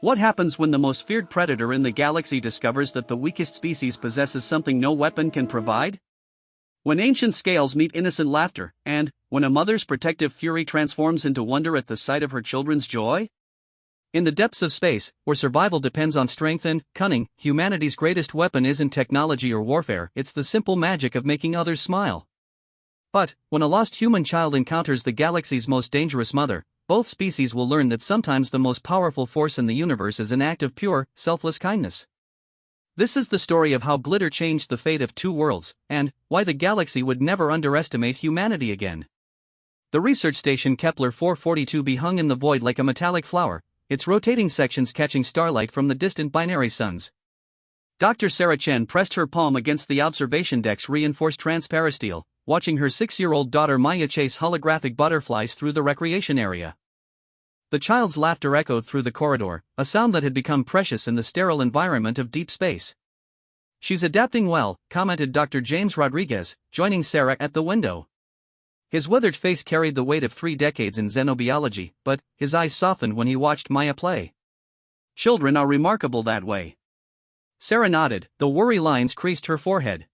What happens when the most feared predator in the galaxy discovers that the weakest species possesses something no weapon can provide? When ancient scales meet innocent laughter, and when a mother's protective fury transforms into wonder at the sight of her children's joy? In the depths of space, where survival depends on strength and cunning, humanity's greatest weapon isn't technology or warfare, it's the simple magic of making others smile. But, when a lost human child encounters the galaxy's most dangerous mother, both species will learn that sometimes the most powerful force in the universe is an act of pure, selfless kindness. This is the story of how glitter changed the fate of two worlds, and why the galaxy would never underestimate humanity again. The research station Kepler 442b hung in the void like a metallic flower, its rotating sections catching starlight from the distant binary suns. Dr. Sarah Chen pressed her palm against the observation deck's reinforced transparasteel, watching her 6-year-old daughter Maya chase holographic butterflies through the recreation area. The child's laughter echoed through the corridor, a sound that had become precious in the sterile environment of deep space. "She's adapting well," commented Dr. James Rodriguez, joining Sarah at the window. His withered face carried the weight of 3 decades in xenobiology, but his eyes softened when he watched Maya play. "Children are remarkable that way." Sarah nodded, the worry lines creased her forehead.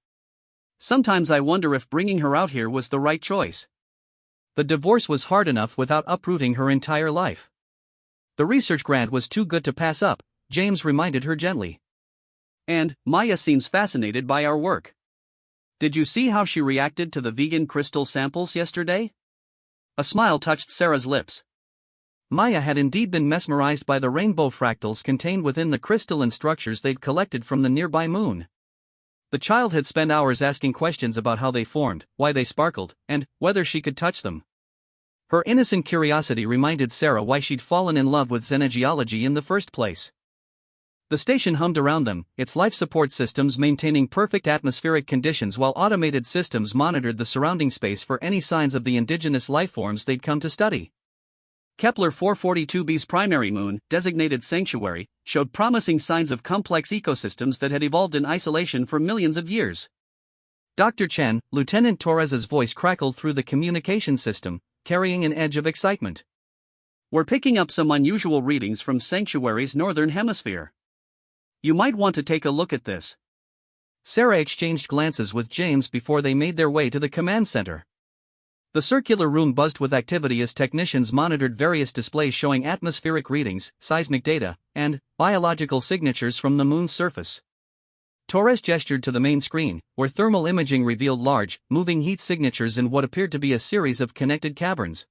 "Sometimes I wonder if bringing her out here was the right choice. The divorce was hard enough without uprooting her entire life. The research grant was too good to pass up," James reminded her gently. "And Maya seems fascinated by our work. Did you see how she reacted to the vegan crystal samples yesterday?" A smile touched Sarah's lips. Maya had indeed been mesmerized by the rainbow fractals contained within the crystalline structures they'd collected from the nearby moon. The child had spent hours asking questions about how they formed, why they sparkled, and whether she could touch them. Her innocent curiosity reminded Sarah why she'd fallen in love with xenogeology in the first place. The station hummed around them, its life support systems maintaining perfect atmospheric conditions while automated systems monitored the surrounding space for any signs of the indigenous lifeforms they'd come to study. Kepler 442b's primary moon, designated Sanctuary, showed promising signs of complex ecosystems that had evolved in isolation for millions of years. Dr. Chen, Lieutenant Torres's voice crackled through the communication system, carrying an edge of excitement. "We're picking up some unusual readings from Sanctuary's northern hemisphere. You might want to take a look at this." Sarah exchanged glances with James before they made their way to the command center. The circular room buzzed with activity as technicians monitored various displays showing atmospheric readings, seismic data, and biological signatures from the moon's surface. Torres gestured to the main screen, where thermal imaging revealed large, moving heat signatures in what appeared to be a series of connected caverns.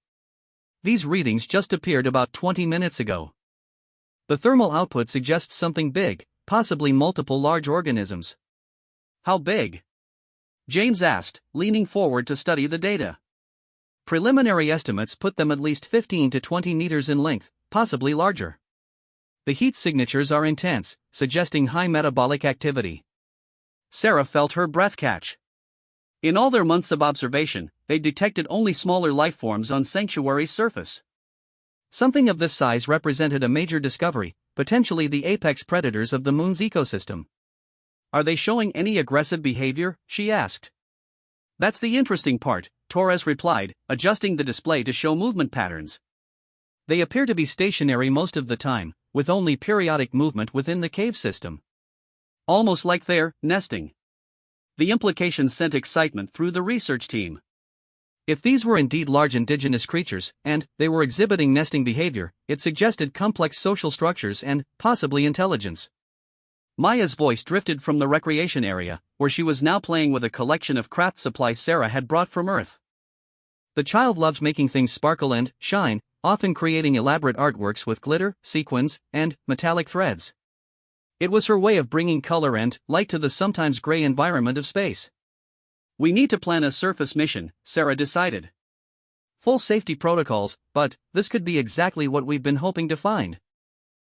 "These readings just appeared about 20 minutes ago. The thermal output suggests something big, possibly multiple large organisms." "How big?" James asked, leaning forward to study the data. "Preliminary estimates put them at least 15 to 20 meters in length, possibly larger. The heat signatures are intense, suggesting high metabolic activity." Sarah felt her breath catch. In all their months of observation, they detected only smaller lifeforms on Sanctuary's surface. Something of this size represented a major discovery, potentially the apex predators of the moon's ecosystem. "Are they showing any aggressive behavior?" she asked. "That's the interesting part," Torres replied, adjusting the display to show movement patterns. "They appear to be stationary most of the time, with only periodic movement within the cave system. Almost like they're nesting." The implications sent excitement through the research team. If these were indeed large indigenous creatures, and they were exhibiting nesting behavior, it suggested complex social structures and, possibly, intelligence. Maya's voice drifted from the recreation area, where she was now playing with a collection of craft supplies Sarah had brought from Earth. The child loved making things sparkle and shine, often creating elaborate artworks with glitter, sequins, and metallic threads. It was her way of bringing color and light to the sometimes gray environment of space. "We need to plan a surface mission," Sarah decided. "Full safety protocols, but this could be exactly what we've been hoping to find."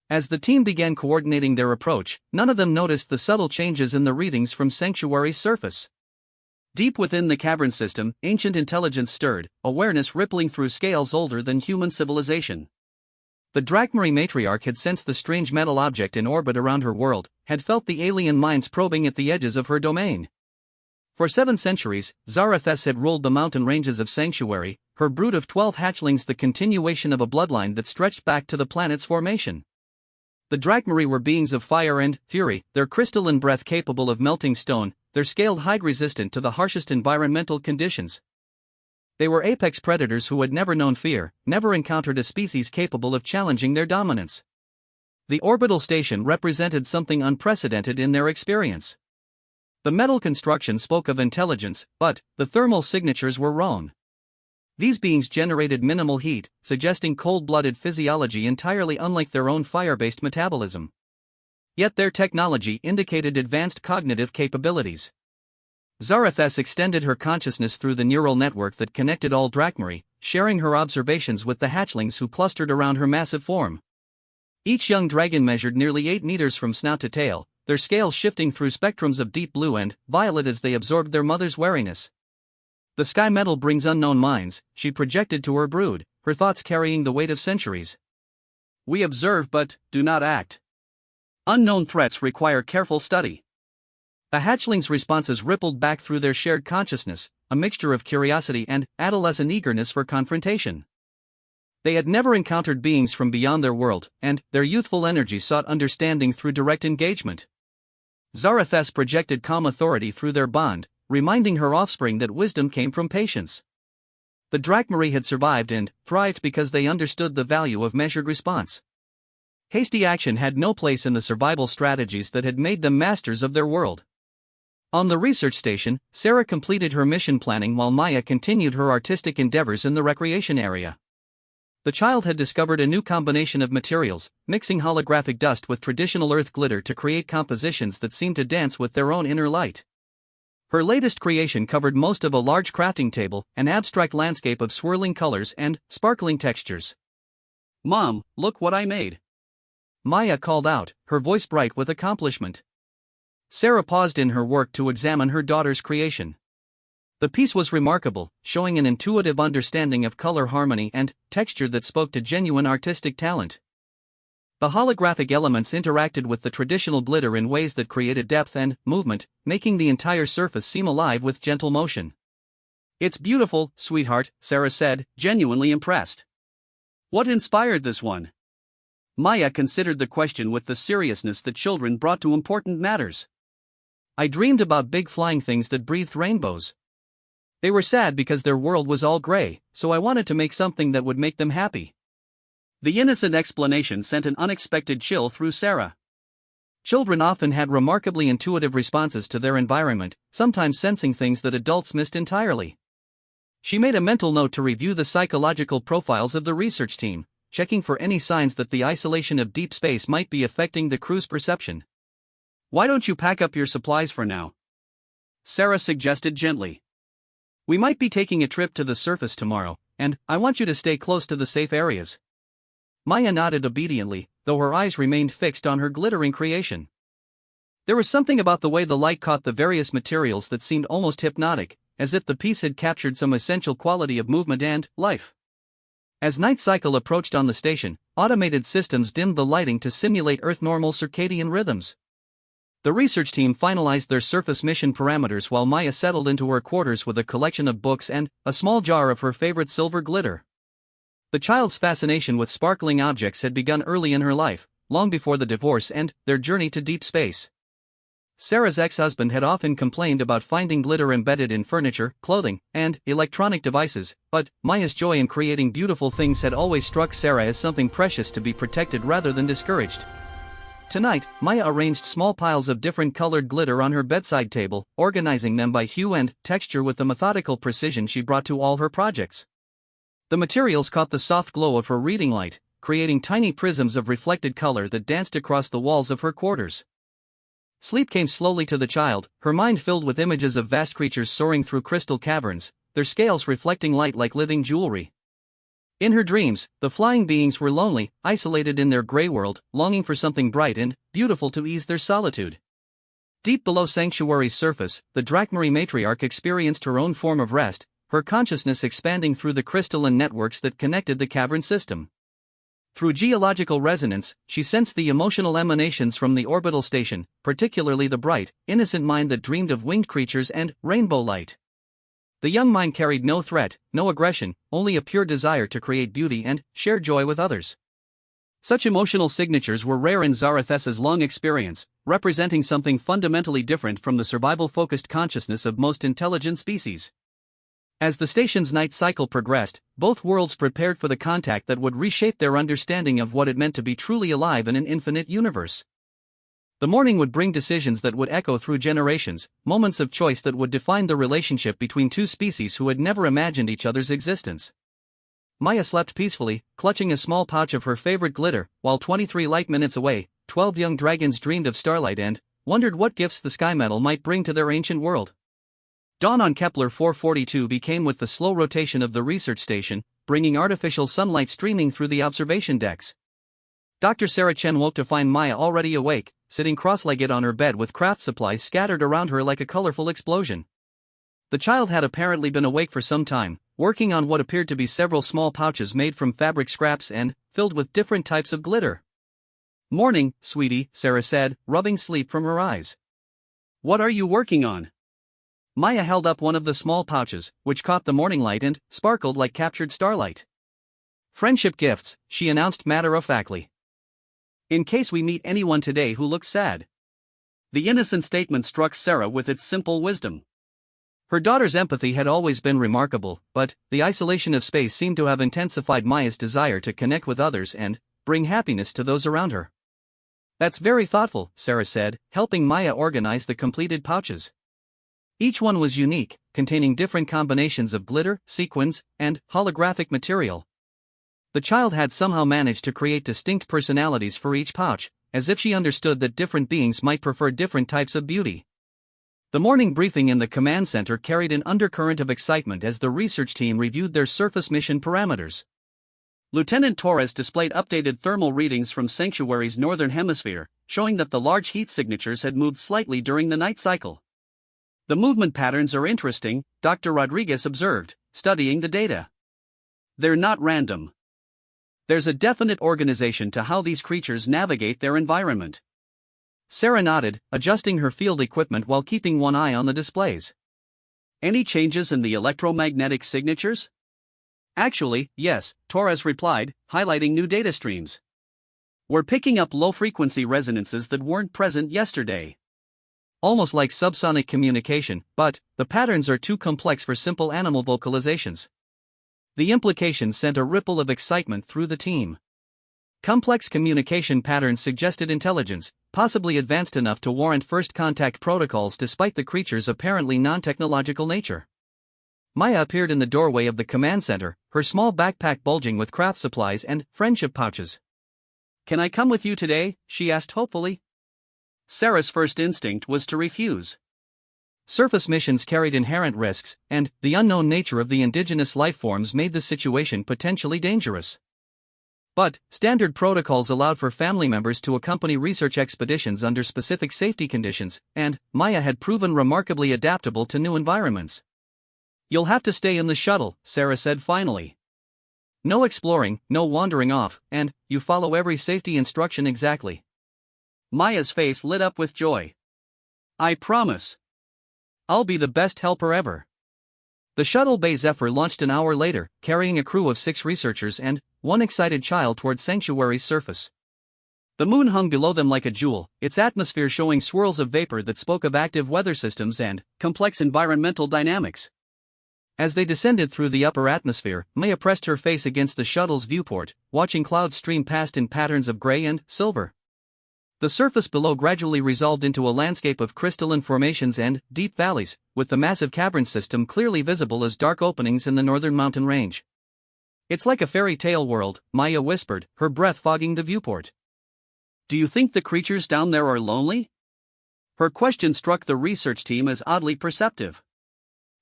As the team began coordinating their approach, none of them noticed the subtle changes in the readings from Sanctuary's surface. Deep within the cavern system, ancient intelligence stirred, awareness rippling through scales older than human civilization. The Drakmari matriarch had sensed the strange metal object in orbit around her world, had felt the alien minds probing at the edges of her domain. For 7 centuries, Zarathes had ruled the mountain ranges of Sanctuary, her brood of 12 hatchlings the continuation of a bloodline that stretched back to the planet's formation. The Drachmari were beings of fire and fury, their crystalline breath capable of melting stone, their scaled hide resistant to the harshest environmental conditions. They were apex predators who had never known fear, never encountered a species capable of challenging their dominance. The orbital station represented something unprecedented in their experience. The metal construction spoke of intelligence, but the thermal signatures were wrong. These beings generated minimal heat, suggesting cold-blooded physiology entirely unlike their own fire-based metabolism. Yet their technology indicated advanced cognitive capabilities. Zarathes extended her consciousness through the neural network that connected all Drachmari, sharing her observations with the hatchlings who clustered around her massive form. Each young dragon measured nearly 8 meters from snout to tail, their scales shifting through spectrums of deep blue and violet as they absorbed their mother's wariness. The sky metal brings unknown minds, she projected to her brood, her thoughts carrying the weight of centuries. We observe but do not act. Unknown threats require careful study. The hatchlings' responses rippled back through their shared consciousness, a mixture of curiosity and adolescent eagerness for confrontation. They had never encountered beings from beyond their world, and their youthful energy sought understanding through direct engagement. Zarathes projected calm authority through their bond, reminding her offspring that wisdom came from patience. The Drachmari had survived and thrived because they understood the value of measured response. Hasty action had no place in the survival strategies that had made them masters of their world. On the research station, Sarah completed her mission planning while Maya continued her artistic endeavors in the recreation area. The child had discovered a new combination of materials, mixing holographic dust with traditional earth glitter to create compositions that seemed to dance with their own inner light. Her latest creation covered most of a large crafting table, an abstract landscape of swirling colors and sparkling textures. "Mom, look what I made!" Maya called out, her voice bright with accomplishment. Sarah paused in her work to examine her daughter's creation. The piece was remarkable, showing an intuitive understanding of color harmony and texture that spoke to genuine artistic talent. The holographic elements interacted with the traditional glitter in ways that created depth and movement, making the entire surface seem alive with gentle motion. "It's beautiful, sweetheart," Sarah said, genuinely impressed. "What inspired this one?" Maya considered the question with the seriousness that children brought to important matters. "I dreamed about big flying things that breathed rainbows. They were sad because their world was all gray, so I wanted to make something that would make them happy." The innocent explanation sent an unexpected chill through Sarah. Children often had remarkably intuitive responses to their environment, sometimes sensing things that adults missed entirely. She made a mental note to review the psychological profiles of the research team, checking for any signs that the isolation of deep space might be affecting the crew's perception. "Why don't you pack up your supplies for now?" Sarah suggested gently. "We might be taking a trip to the surface tomorrow, and I want you to stay close to the safe areas." Maya nodded obediently, though her eyes remained fixed on her glittering creation. There was something about the way the light caught the various materials that seemed almost hypnotic, as if the piece had captured some essential quality of movement and life. As night cycle approached on the station, automated systems dimmed the lighting to simulate Earth-normal circadian rhythms. The research team finalized their surface mission parameters while Maya settled into her quarters with a collection of books and a small jar of her favorite silver glitter. The child's fascination with sparkling objects had begun early in her life, long before the divorce and their journey to deep space. Sarah's ex-husband had often complained about finding glitter embedded in furniture, clothing, and electronic devices, but Maya's joy in creating beautiful things had always struck Sarah as something precious to be protected rather than discouraged. Tonight, Maya arranged small piles of different colored glitter on her bedside table, organizing them by hue and texture with the methodical precision she brought to all her projects. The materials caught the soft glow of her reading light, creating tiny prisms of reflected color that danced across the walls of her quarters. Sleep came slowly to the child, her mind filled with images of vast creatures soaring through crystal caverns, their scales reflecting light like living jewelry. In her dreams, the flying beings were lonely, isolated in their gray world, longing for something bright and beautiful to ease their solitude. Deep below Sanctuary's surface, the Drachmari matriarch experienced her own form of rest, her consciousness expanding through the crystalline networks that connected the cavern system. Through geological resonance, she sensed the emotional emanations from the orbital station, particularly the bright, innocent mind that dreamed of winged creatures and rainbow light. The young mind carried no threat, no aggression, only a pure desire to create beauty and share joy with others. Such emotional signatures were rare in Zarathusa's long experience, representing something fundamentally different from the survival-focused consciousness of most intelligent species. As the station's night cycle progressed, both worlds prepared for the contact that would reshape their understanding of what it meant to be truly alive in an infinite universe. The morning would bring decisions that would echo through generations, moments of choice that would define the relationship between two species who had never imagined each other's existence. Maya slept peacefully, clutching a small pouch of her favorite glitter, while 23 light minutes away, 12 young dragons dreamed of starlight and wondered what gifts the sky metal might bring to their ancient world. Dawn on Kepler 442 began with the slow rotation of the research station, bringing artificial sunlight streaming through the observation decks. Dr. Sarah Chen woke to find Maya already awake, sitting cross-legged on her bed with craft supplies scattered around her like a colorful explosion. The child had apparently been awake for some time, working on what appeared to be several small pouches made from fabric scraps and filled with different types of glitter. "Morning, sweetie," Sarah said, rubbing sleep from her eyes. "What are you working on?" Maya held up one of the small pouches, which caught the morning light and sparkled like captured starlight. "Friendship gifts," she announced matter-of-factly. "In case we meet anyone today who looks sad." The innocent statement struck Sarah with its simple wisdom. Her daughter's empathy had always been remarkable, but the isolation of space seemed to have intensified Maya's desire to connect with others and bring happiness to those around her. "That's very thoughtful," Sarah said, helping Maya organize the completed pouches. Each one was unique, containing different combinations of glitter, sequins, and holographic material. The child had somehow managed to create distinct personalities for each pouch, as if she understood that different beings might prefer different types of beauty. The morning briefing in the command center carried an undercurrent of excitement as the research team reviewed their surface mission parameters. Lieutenant Torres displayed updated thermal readings from Sanctuary's northern hemisphere, showing that the large heat signatures had moved slightly during the night cycle. "The movement patterns are interesting," Dr. Rodriguez observed, studying the data. "They're not random. There's a definite organization to how these creatures navigate their environment." Sarah nodded, adjusting her field equipment while keeping one eye on the displays. "Any changes in the electromagnetic signatures?" "Actually, yes," Torres replied, highlighting new data streams. "We're picking up low-frequency resonances that weren't present yesterday. Almost like subsonic communication, but the patterns are too complex for simple animal vocalizations." The implication sent a ripple of excitement through the team. Complex communication patterns suggested intelligence, possibly advanced enough to warrant first contact protocols despite the creature's apparently non-technological nature. Maya appeared in the doorway of the command center, her small backpack bulging with craft supplies and friendship pouches. "Can I come with you today?" she asked hopefully. Sarah's first instinct was to refuse. Surface missions carried inherent risks, and the unknown nature of the indigenous life forms made the situation potentially dangerous. But standard protocols allowed for family members to accompany research expeditions under specific safety conditions, and Maya had proven remarkably adaptable to new environments. "You'll have to stay in the shuttle," Sarah said finally. "No exploring, no wandering off, and you follow every safety instruction exactly." Maya's face lit up with joy. "I promise. I'll be the best helper ever." The shuttle Bay Zephyr launched an hour later, carrying a crew of 6 researchers and one excited child towards Sanctuary's surface. The moon hung below them like a jewel, its atmosphere showing swirls of vapor that spoke of active weather systems and complex environmental dynamics. As they descended through the upper atmosphere, Maya pressed her face against the shuttle's viewport, watching clouds stream past in patterns of gray and silver. The surface below gradually resolved into a landscape of crystalline formations and deep valleys, with the massive cavern system clearly visible as dark openings in the northern mountain range. "It's like a fairy tale world," Maya whispered, her breath fogging the viewport. "Do you think the creatures down there are lonely?" Her question struck the research team as oddly perceptive.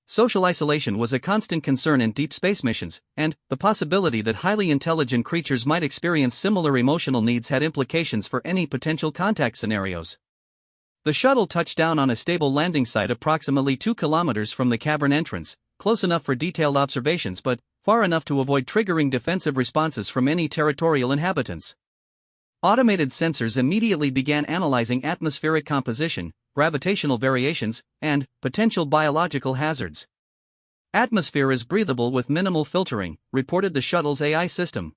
Social isolation was a constant concern in deep space missions, and the possibility that highly intelligent creatures might experience similar emotional needs had implications for any potential contact scenarios. The shuttle touched down on a stable landing site approximately 2 kilometers from the cavern entrance, close enough for detailed observations but far enough to avoid triggering defensive responses from any territorial inhabitants. Automated sensors immediately began analyzing atmospheric composition, gravitational variations, and potential biological hazards. "Atmosphere is breathable with minimal filtering," reported the shuttle's AI system.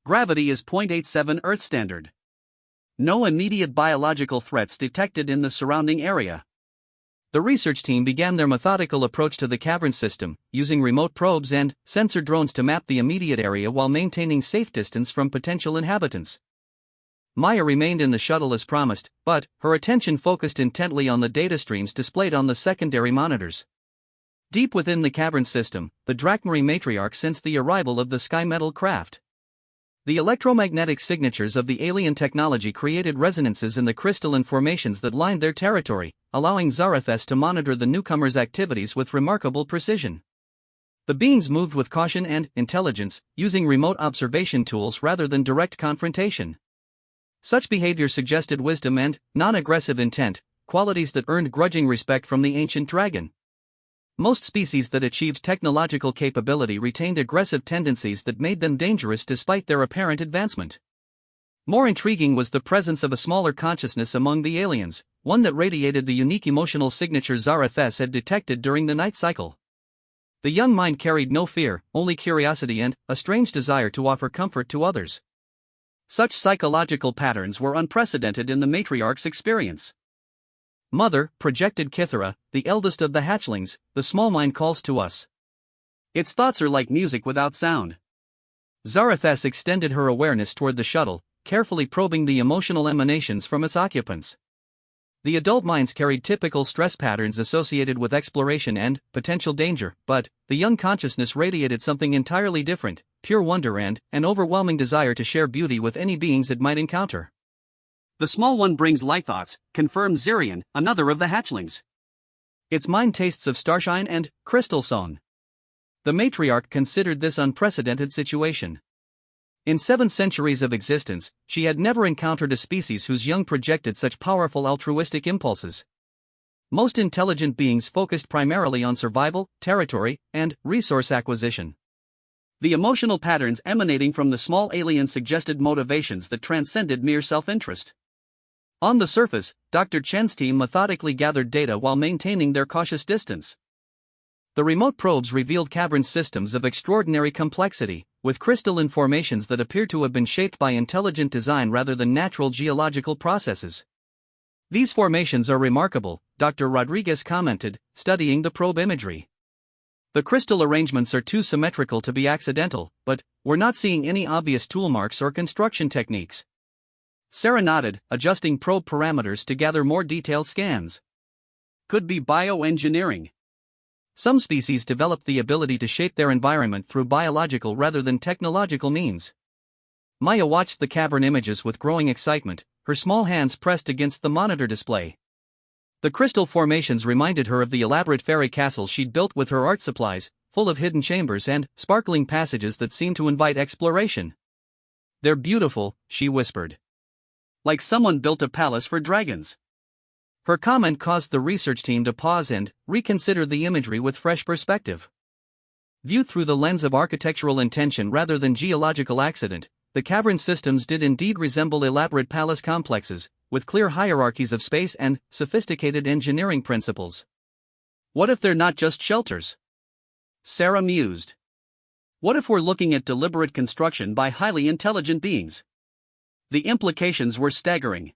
Gravity is 0.87 Earth standard. No immediate biological threats detected in the surrounding area. The research team began their methodical approach to the cavern system, using remote probes and sensor drones to map the immediate area while maintaining safe distance from potential inhabitants. Maya remained in the shuttle as promised, but her attention focused intently on the data streams displayed on the secondary monitors. Deep within the cavern system, the Drachmarie matriarch sensed the arrival of the sky metal craft. The electromagnetic signatures of the alien technology created resonances in the crystalline formations that lined their territory, allowing Zarathes to monitor the newcomers' activities with remarkable precision. The beings moved with caution and intelligence, using remote observation tools rather than direct confrontation. Such behavior suggested wisdom and non-aggressive intent, qualities that earned grudging respect from the ancient dragon. Most species that achieved technological capability retained aggressive tendencies that made them dangerous despite their apparent advancement. More intriguing was the presence of a smaller consciousness among the aliens, one that radiated the unique emotional signature Zarathes had detected during the night cycle. The young mind carried no fear, only curiosity and a strange desire to offer comfort to others. Such psychological patterns were unprecedented in the matriarch's experience. Mother, projected Kithara, the eldest of the hatchlings, the small mind calls to us. Its thoughts are like music without sound. Zarathes extended her awareness toward the shuttle, carefully probing the emotional emanations from its occupants. The adult minds carried typical stress patterns associated with exploration and potential danger, but the young consciousness radiated something entirely different, pure wonder and an overwhelming desire to share beauty with any beings it might encounter. The small one brings light thoughts, confirmed Zirian, another of the hatchlings. Its mind tastes of starshine and crystal song. The matriarch considered this unprecedented situation. In 7 centuries of existence, she had never encountered a species whose young projected such powerful altruistic impulses. Most intelligent beings focused primarily on survival, territory, and resource acquisition. The emotional patterns emanating from the small alien suggested motivations that transcended mere self-interest. On the surface, Dr. Chen's team methodically gathered data while maintaining their cautious distance. The remote probes revealed cavern systems of extraordinary complexity, with crystalline formations that appeared to have been shaped by intelligent design rather than natural geological processes. These formations are remarkable, Dr. Rodriguez commented, studying the probe imagery. The crystal arrangements are too symmetrical to be accidental, but we're not seeing any obvious tool marks or construction techniques. Sarah nodded, adjusting probe parameters to gather more detailed scans. Could be bioengineering. Some species developed the ability to shape their environment through biological rather than technological means. Maya watched the cavern images with growing excitement, her small hands pressed against the monitor display. The crystal formations reminded her of the elaborate fairy castles she'd built with her art supplies, full of hidden chambers and sparkling passages that seemed to invite exploration. "They're beautiful," she whispered. "Like someone built a palace for dragons." Her comment caused the research team to pause and reconsider the imagery with fresh perspective. Viewed through the lens of architectural intention rather than geological accident, the cavern systems did indeed resemble elaborate palace complexes, with clear hierarchies of space and sophisticated engineering principles. What if they're not just shelters? Sarah mused. What if we're looking at deliberate construction by highly intelligent beings? The implications were staggering.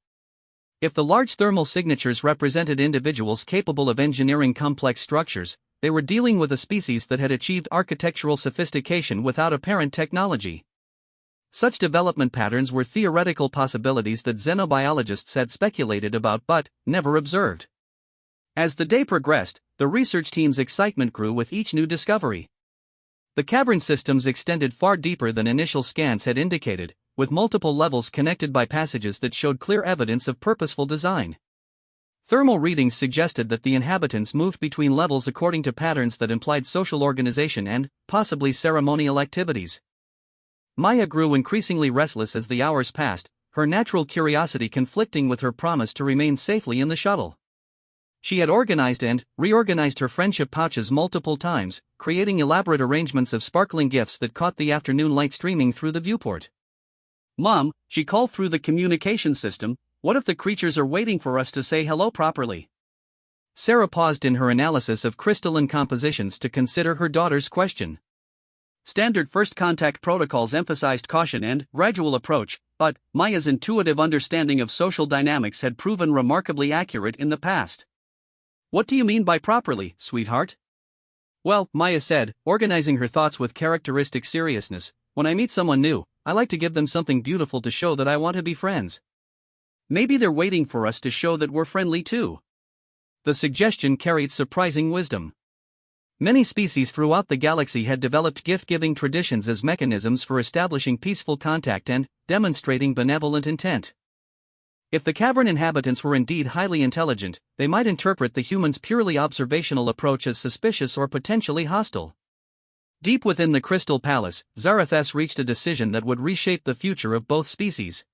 If the large thermal signatures represented individuals capable of engineering complex structures, they were dealing with a species that had achieved architectural sophistication without apparent technology. Such development patterns were theoretical possibilities that xenobiologists had speculated about but never observed. As the day progressed, the research team's excitement grew with each new discovery. The cavern systems extended far deeper than initial scans had indicated, with multiple levels connected by passages that showed clear evidence of purposeful design. Thermal readings suggested that the inhabitants moved between levels according to patterns that implied social organization and, possibly, ceremonial activities. Maya grew increasingly restless as the hours passed, her natural curiosity conflicting with her promise to remain safely in the shuttle. She had organized and reorganized her friendship pouches multiple times, creating elaborate arrangements of sparkling gifts that caught the afternoon light streaming through the viewport. "Mom," she called through the communication system, "what if the creatures are waiting for us to say hello properly?" Sarah paused in her analysis of crystalline compositions to consider her daughter's question. Standard first contact protocols emphasized caution and gradual approach, but Maya's intuitive understanding of social dynamics had proven remarkably accurate in the past. What do you mean by properly, sweetheart? Well, Maya said, organizing her thoughts with characteristic seriousness, when I meet someone new, I like to give them something beautiful to show that I want to be friends. Maybe they're waiting for us to show that we're friendly too. The suggestion carried surprising wisdom. Many species throughout the galaxy had developed gift-giving traditions as mechanisms for establishing peaceful contact and demonstrating benevolent intent. If the cavern inhabitants were indeed highly intelligent, they might interpret the humans' purely observational approach as suspicious or potentially hostile. Deep within the Crystal Palace, Zarathas reached a decision that would reshape the future of both species.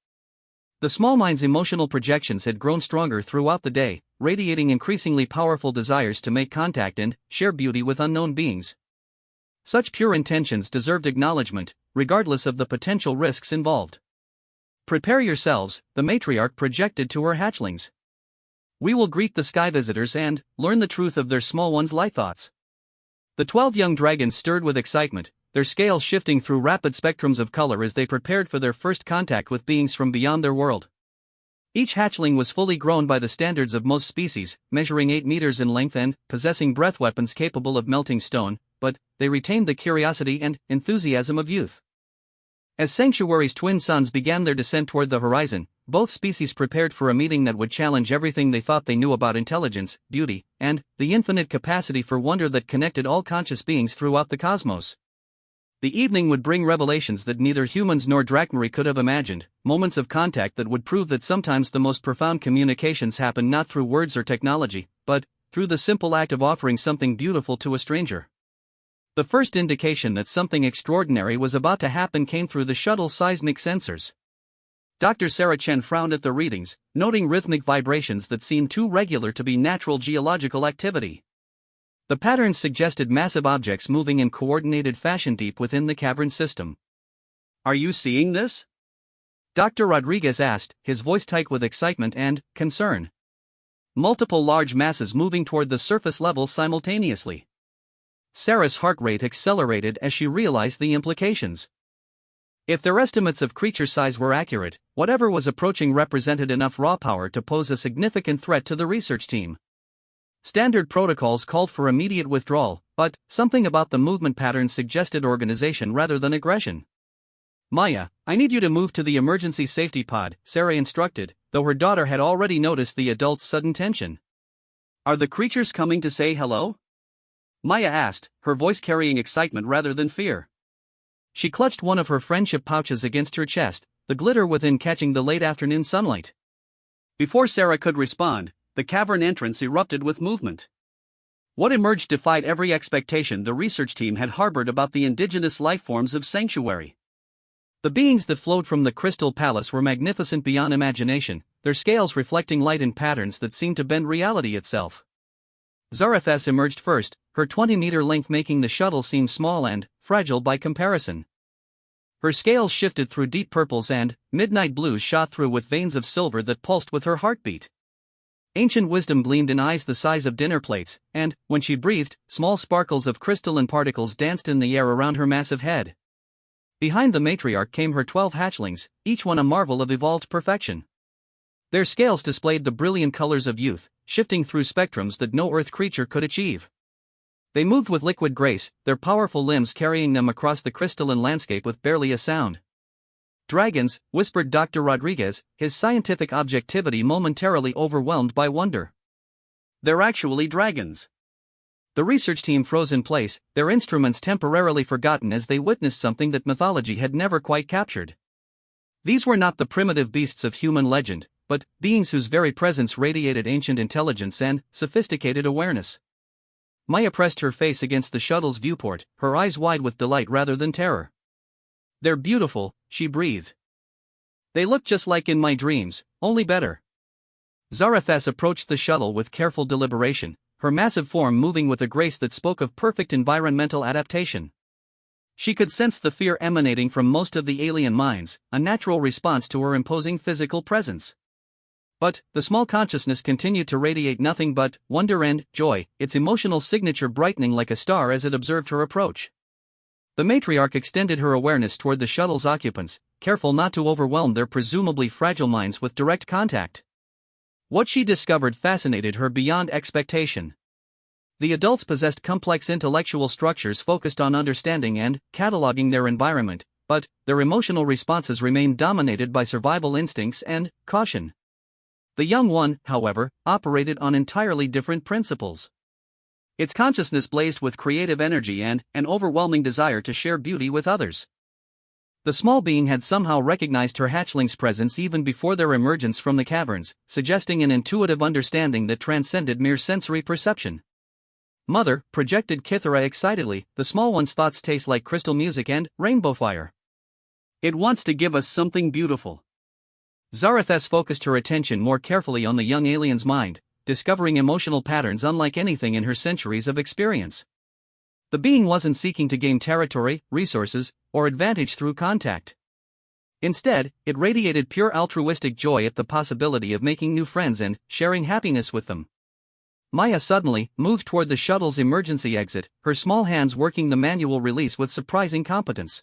The small mind's emotional projections had grown stronger throughout the day, radiating increasingly powerful desires to make contact and share beauty with unknown beings. Such pure intentions deserved acknowledgement, regardless of the potential risks involved. Prepare yourselves, the matriarch projected to her hatchlings. We will greet the sky visitors and learn the truth of their small ones' light thoughts. The 12 young dragons stirred with excitement, their scales shifting through rapid spectrums of color as they prepared for their first contact with beings from beyond their world. Each hatchling was fully grown by the standards of most species, measuring 8 meters in length and possessing breath weapons capable of melting stone, but they retained the curiosity and enthusiasm of youth. As Sanctuary's twin sons began their descent toward the horizon, both species prepared for a meeting that would challenge everything they thought they knew about intelligence, beauty, and the infinite capacity for wonder that connected all conscious beings throughout the cosmos. The evening would bring revelations that neither humans nor Drachmarie could have imagined, moments of contact that would prove that sometimes the most profound communications happen not through words or technology, but through the simple act of offering something beautiful to a stranger. The first indication that something extraordinary was about to happen came through the shuttle's seismic sensors. Dr. Sarah Chen frowned at the readings, noting rhythmic vibrations that seemed too regular to be natural geological activity. The patterns suggested massive objects moving in coordinated fashion deep within the cavern system. Are you seeing this? Dr. Rodriguez asked, his voice tight with excitement and concern. Multiple large masses moving toward the surface level simultaneously. Sarah's heart rate accelerated as she realized the implications. If their estimates of creature size were accurate, whatever was approaching represented enough raw power to pose a significant threat to the research team. Standard protocols called for immediate withdrawal, but something about the movement patterns suggested organization rather than aggression. Maya, I need you to move to the emergency safety pod, Sarah instructed, though her daughter had already noticed the adult's sudden tension. Are the creatures coming to say hello? Maya asked, her voice carrying excitement rather than fear. She clutched one of her friendship pouches against her chest, the glitter within catching the late afternoon sunlight. Before Sarah could respond, the cavern entrance erupted with movement. What emerged defied every expectation the research team had harbored about the indigenous lifeforms of Sanctuary. The beings that flowed from the Crystal Palace were magnificent beyond imagination, their scales reflecting light in patterns that seemed to bend reality itself. Zarathas emerged first, her 20-meter length making the shuttle seem small and fragile by comparison. Her scales shifted through deep purples and midnight blues shot through with veins of silver that pulsed with her heartbeat. Ancient wisdom gleamed in eyes the size of dinner plates, and, when she breathed, small sparkles of crystalline particles danced in the air around her massive head. Behind the matriarch came her 12 hatchlings, each one a marvel of evolved perfection. Their scales displayed the brilliant colors of youth, shifting through spectrums that no earth creature could achieve. They moved with liquid grace, their powerful limbs carrying them across the crystalline landscape with barely a sound. Dragons, whispered Dr. Rodriguez, his scientific objectivity momentarily overwhelmed by wonder. They're actually dragons. The research team froze in place, their instruments temporarily forgotten as they witnessed something that mythology had never quite captured. These were not the primitive beasts of human legend, but beings whose very presence radiated ancient intelligence and sophisticated awareness. Maya pressed her face against the shuttle's viewport, her eyes wide with delight rather than terror. They're beautiful, she breathed. They look just like in my dreams, only better. Zarathas approached the shuttle with careful deliberation, her massive form moving with a grace that spoke of perfect environmental adaptation. She could sense the fear emanating from most of the alien minds, a natural response to her imposing physical presence. But the small consciousness continued to radiate nothing but wonder and joy, its emotional signature brightening like a star as it observed her approach. The matriarch extended her awareness toward the shuttle's occupants, careful not to overwhelm their presumably fragile minds with direct contact. What she discovered fascinated her beyond expectation. The adults possessed complex intellectual structures focused on understanding and cataloging their environment, but their emotional responses remained dominated by survival instincts and caution. The young one, however, operated on entirely different principles. Its consciousness blazed with creative energy and an overwhelming desire to share beauty with others. The small being had somehow recognized her hatchling's presence even before their emergence from the caverns, suggesting an intuitive understanding that transcended mere sensory perception. "Mother," projected Kithara excitedly, "the small one's thoughts taste like crystal music and rainbow fire. It wants to give us something beautiful." Zarathes focused her attention more carefully on the young alien's mind, discovering emotional patterns unlike anything in her centuries of experience. The being wasn't seeking to gain territory, resources, or advantage through contact. Instead, it radiated pure altruistic joy at the possibility of making new friends and sharing happiness with them. Maya suddenly moved toward the shuttle's emergency exit, her small hands working the manual release with surprising competence.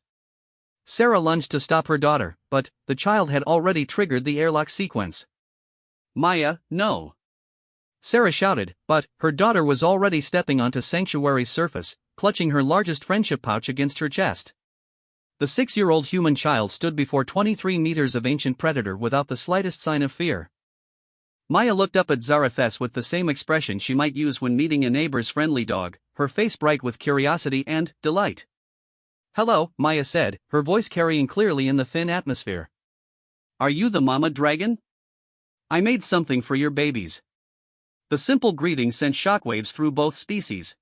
Sarah lunged to stop her daughter, but the child had already triggered the airlock sequence. "Maya, no!" Sarah shouted, but her daughter was already stepping onto Sanctuary's surface, clutching her largest friendship pouch against her chest. The 6-year-old human child stood before 23 meters of ancient predator without the slightest sign of fear. Maya looked up at Zarathes with the same expression she might use when meeting a neighbor's friendly dog, her face bright with curiosity and delight. "Hello," Maya said, her voice carrying clearly in the thin atmosphere. "Are you the mama dragon? I made something for your babies." The simple greeting sent shockwaves through both species.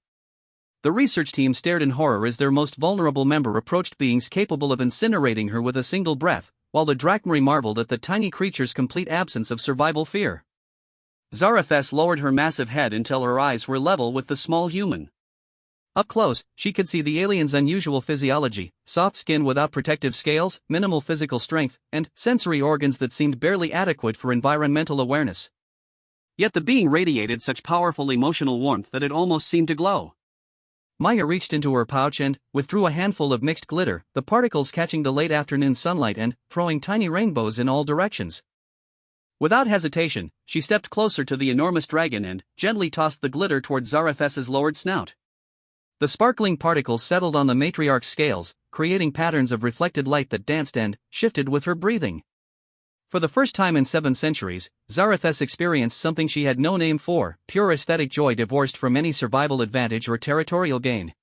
The research team stared in horror as their most vulnerable member approached beings capable of incinerating her with a single breath, while the Drachmari marveled at the tiny creature's complete absence of survival fear. Zarathes lowered her massive head until her eyes were level with the small human. Up close, she could see the alien's unusual physiology: soft skin without protective scales, minimal physical strength, and sensory organs that seemed barely adequate for environmental awareness. Yet the being radiated such powerful emotional warmth that it almost seemed to glow. Maya reached into her pouch and withdrew a handful of mixed glitter, the particles catching the late afternoon sunlight and throwing tiny rainbows in all directions. Without hesitation, she stepped closer to the enormous dragon and gently tossed the glitter toward Zarathes's lowered snout. The sparkling particles settled on the matriarch's scales, creating patterns of reflected light that danced and shifted with her breathing. For the first time in 7 centuries, Zarathes experienced something she had no name for: pure aesthetic joy divorced from any survival advantage or territorial gain.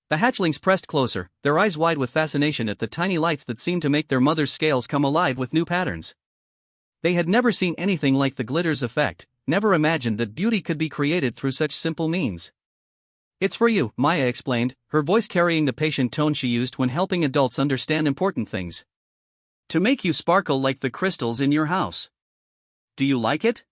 The hatchlings pressed closer, their eyes wide with fascination at the tiny lights that seemed to make their mother's scales come alive with new patterns. They had never seen anything like the glitter's effect, never imagined that beauty could be created through such simple means. "It's for you," Maya explained, her voice carrying the patient tone she used when helping adults understand important things. "To make you sparkle like the crystals in your house. Do you like it?"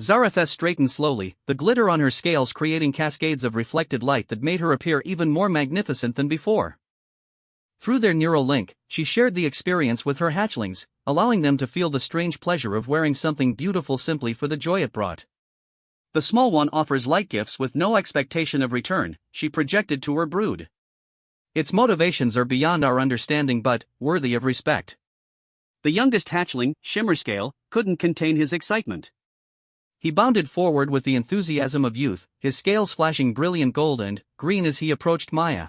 Zarathes straightened slowly, the glitter on her scales creating cascades of reflected light that made her appear even more magnificent than before. Through their neural link, she shared the experience with her hatchlings, allowing them to feel the strange pleasure of wearing something beautiful simply for the joy it brought. "The small one offers light gifts with no expectation of return," she projected to her brood. "Its motivations are beyond our understanding but worthy of respect." The youngest hatchling, Shimmerscale, couldn't contain his excitement. He bounded forward with the enthusiasm of youth, his scales flashing brilliant gold and green as he approached Maya.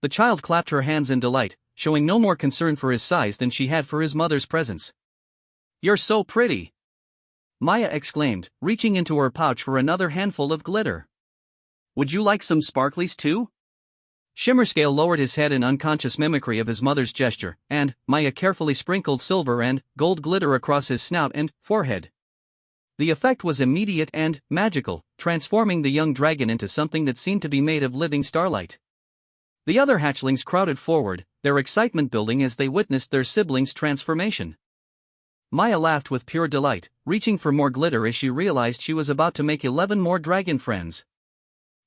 The child clapped her hands in delight, showing no more concern for his size than she had for his mother's presence. "You're so pretty!" Maya exclaimed, reaching into her pouch for another handful of glitter. "Would you like some sparklies too?" Shimmerscale lowered his head in unconscious mimicry of his mother's gesture, and Maya carefully sprinkled silver and gold glitter across his snout and forehead. The effect was immediate and magical, transforming the young dragon into something that seemed to be made of living starlight. The other hatchlings crowded forward, their excitement building as they witnessed their siblings' transformation. Maya laughed with pure delight, reaching for more glitter as she realized she was about to make 11 more dragon friends.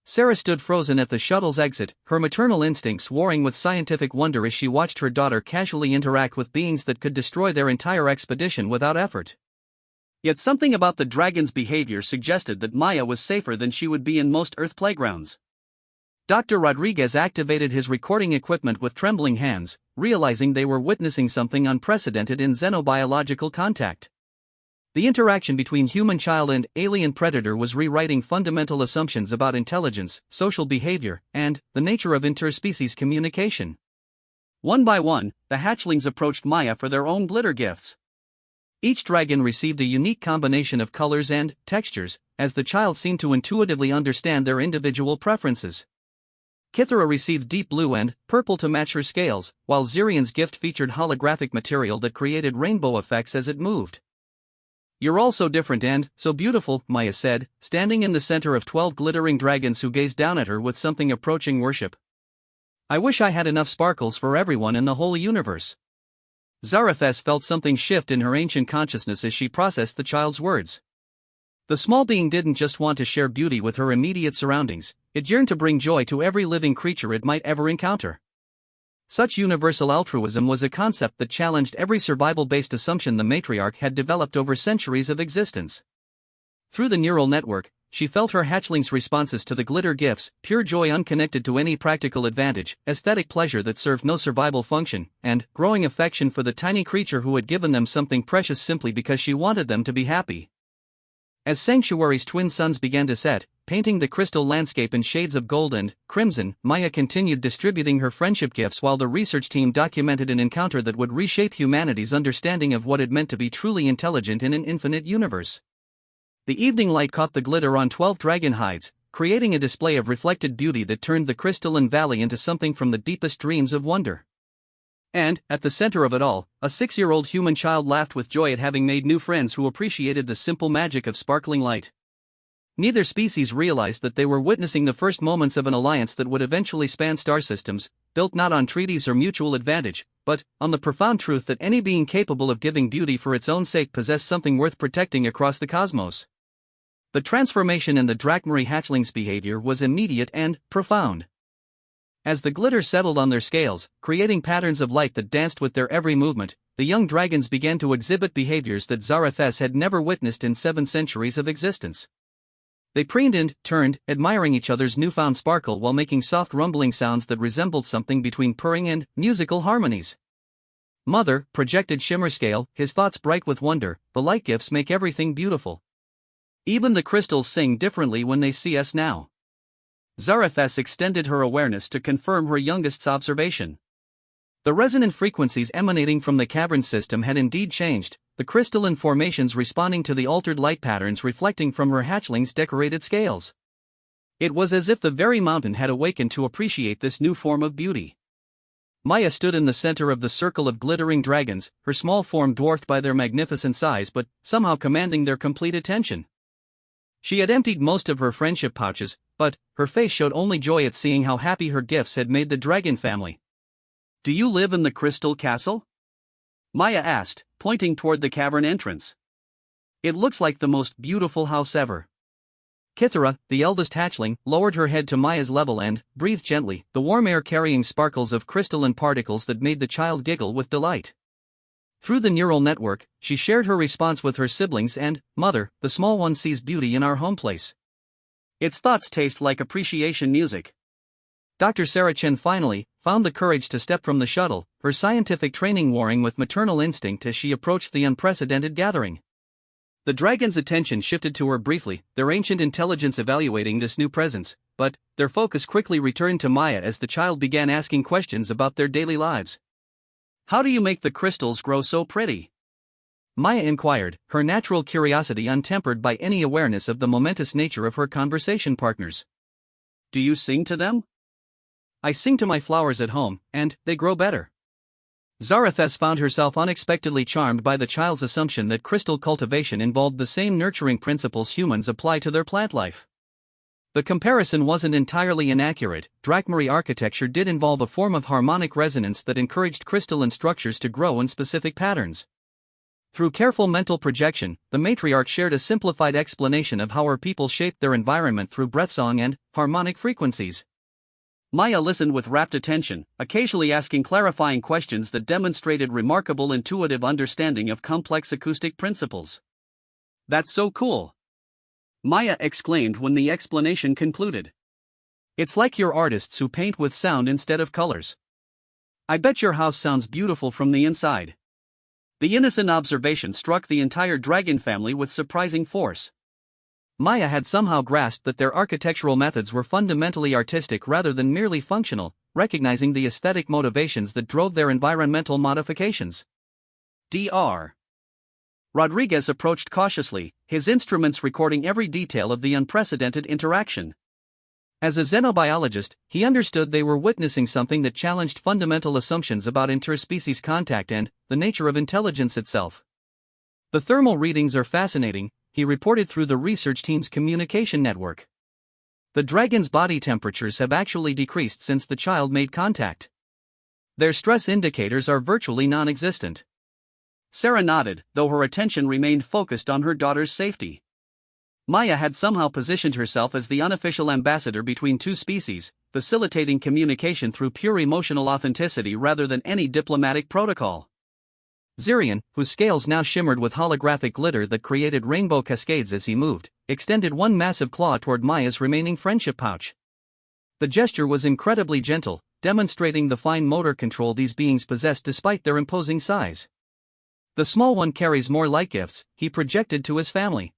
Sarah stood frozen at the shuttle's exit, her maternal instincts warring with scientific wonder as she watched her daughter casually interact with beings that could destroy their entire expedition without effort. Yet something about the dragon's behavior suggested that Maya was safer than she would be in most Earth playgrounds. Dr. Rodriguez activated his recording equipment with trembling hands, realizing they were witnessing something unprecedented in xenobiological contact. The interaction between human child and alien predator was rewriting fundamental assumptions about intelligence, social behavior, and the nature of interspecies communication. One by one, the hatchlings approached Maya for their own glitter gifts. Each dragon received a unique combination of colors and textures, as the child seemed to intuitively understand their individual preferences. Kithara received deep blue and purple to match her scales, while Zirian's gift featured holographic material that created rainbow effects as it moved. "You're all so different and so beautiful," Maya said, standing in the center of 12 glittering dragons who gazed down at her with something approaching worship. "I wish I had enough sparkles for everyone in the whole universe." Zarathas felt something shift in her ancient consciousness as she processed the child's words. The small being didn't just want to share beauty with her immediate surroundings, it yearned to bring joy to every living creature it might ever encounter. Such universal altruism was a concept that challenged every survival-based assumption the matriarch had developed over centuries of existence. Through the neural network, she felt her hatchling's responses to the glitter gifts, pure joy unconnected to any practical advantage, aesthetic pleasure that served no survival function, and growing affection for the tiny creature who had given them something precious simply because she wanted them to be happy. As Sanctuary's twin suns began to set, painting the crystal landscape in shades of gold and crimson, Maya continued distributing her friendship gifts while the research team documented an encounter that would reshape humanity's understanding of what it meant to be truly intelligent in an infinite universe. The evening light caught the glitter on 12 dragon hides, creating a display of reflected beauty that turned the crystalline valley into something from the deepest dreams of wonder. And, at the center of it all, a 6-year-old human child laughed with joy at having made new friends who appreciated the simple magic of sparkling light. Neither species realized that they were witnessing the first moments of an alliance that would eventually span star systems, built not on treaties or mutual advantage, but on the profound truth that any being capable of giving beauty for its own sake possessed something worth protecting across the cosmos. The transformation in the Drakmari hatchlings' behavior was immediate and profound. As the glitter settled on their scales, creating patterns of light that danced with their every movement, the young dragons began to exhibit behaviors that Zarathas had never witnessed in 7 centuries of existence. They preened and turned, admiring each other's newfound sparkle while making soft rumbling sounds that resembled something between purring and musical harmonies. "Mother," projected Shimmerscale, his thoughts bright with wonder, "the light gifts make everything beautiful. Even the crystals sing differently when they see us now." Zarathas extended her awareness to confirm her youngest's observation. The resonant frequencies emanating from the cavern system had indeed changed, the crystalline formations responding to the altered light patterns reflecting from her hatchling's decorated scales. It was as if the very mountain had awakened to appreciate this new form of beauty. Maya stood in the center of the circle of glittering dragons, her small form dwarfed by their magnificent size but somehow commanding their complete attention. She had emptied most of her friendship pouches, but her face showed only joy at seeing how happy her gifts had made the dragon family. "Do you live in the Crystal Castle?" Maya asked, pointing toward the cavern entrance. "It looks like the most beautiful house ever." Kithara, the eldest hatchling, lowered her head to Maya's level and breathed gently, the warm air carrying sparkles of crystalline particles that made the child giggle with delight. Through the neural network, she shared her response with her siblings and, "Mother, the small one sees beauty in our home place. Its thoughts taste like appreciation music." Dr. Sarachen finally found the courage to step from the shuttle, her scientific training warring with maternal instinct as she approached the unprecedented gathering. The dragon's attention shifted to her briefly, their ancient intelligence evaluating this new presence, but their focus quickly returned to Maya as the child began asking questions about their daily lives. "How do you make the crystals grow so pretty?" Maya inquired, her natural curiosity untempered by any awareness of the momentous nature of her conversation partners. "Do you sing to them?" "I sing to my flowers at home, and they grow better." Zarathas found herself unexpectedly charmed by the child's assumption that crystal cultivation involved the same nurturing principles humans apply to their plant life. The comparison wasn't entirely inaccurate. Drakmari architecture did involve a form of harmonic resonance that encouraged crystalline structures to grow in specific patterns. Through careful mental projection, the matriarch shared a simplified explanation of how her people shaped their environment through breathsong and harmonic frequencies. Maya listened with rapt attention, occasionally asking clarifying questions that demonstrated remarkable intuitive understanding of complex acoustic principles. "That's so cool!" Maya exclaimed when the explanation concluded. It's like you're artists who paint with sound instead of colors. I bet your house sounds beautiful from the inside. The innocent observation struck the entire dragon family with surprising force. Maya had somehow grasped that their architectural methods were fundamentally artistic rather than merely functional, recognizing the aesthetic motivations that drove their environmental modifications. Dr. Rodriguez approached cautiously, his instruments recording every detail of the unprecedented interaction. As a xenobiologist, he understood they were witnessing something that challenged fundamental assumptions about interspecies contact and the nature of intelligence itself. The thermal readings are fascinating, he reported through the research team's communication network. The dragon's body temperatures have actually decreased since the child made contact. Their stress indicators are virtually non-existent. Sarah nodded, though her attention remained focused on her daughter's safety. Maya had somehow positioned herself as the unofficial ambassador between two species, facilitating communication through pure emotional authenticity rather than any diplomatic protocol. Zirian, whose scales now shimmered with holographic glitter that created rainbow cascades as he moved, extended one massive claw toward Maya's remaining friendship pouch. The gesture was incredibly gentle, demonstrating the fine motor control these beings possessed despite their imposing size. The small one carries more light gifts, he projected to his family.